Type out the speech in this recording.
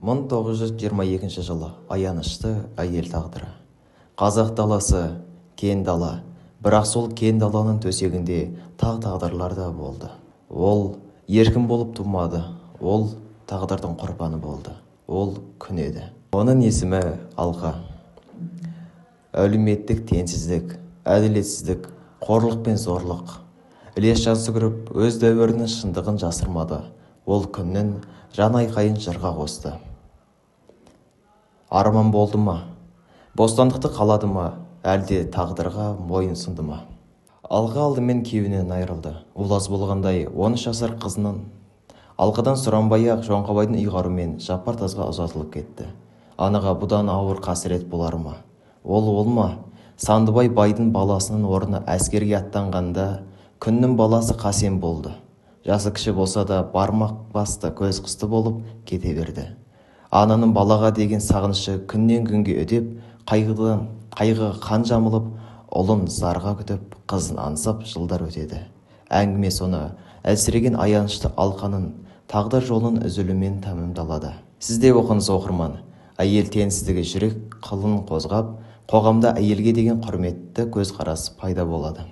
1922 жылы аянышты әйел тағдыры. Қазақ даласы кен дала, бірақ сол кен даланың төсегінде тағдырлар да болды. Ол еркін болып тумады, ол тағдырдың құрбаны болды. Ол күн еді. Оның есімі Алқа. Әлеуметтік теңсіздік, әділетсіздік, қорлық пен зорлық. Ілияс Жансүгіров өз дәуірінің шындығын жасырмады. Ол күннің жан айқайын жырға қосты. Арман болды ма? Бостандықты қалады ма? Әлде тағдырға мойын сұнды ма? Алқа алдымен күйеуінен айырылды. Ол аз болғандай 13 жасар қызының Алқадан сұранбай-ақ Жоңғабайдың ұйғарымен Жапар тазға ұзатылып кетті. Анаға бұдан ауыр қасірет болар ма? Ол ма? Сандыбай байдың баласының орнына әскерге аттанғанда күннің баласы Қасен болды. Жасы кіші болса да бармақ басты, көз қысты болып кете берді. Ананың балаға деген сағынышы күннен күнге өдеп, қайғы қан жамылып, ұлын зарға күтіп, қызын аңсап жылдар өтеді. Әңгіме соны әлсіреген аянышты Алқаның тағдыр жолының үзілуімен тәмамдалады. Сізде оқыңыз оқырман. Әйел теңсіздігі жүрек қылын қозғап, қоғамда әйелге деген құрметті көзқарас пайда болады.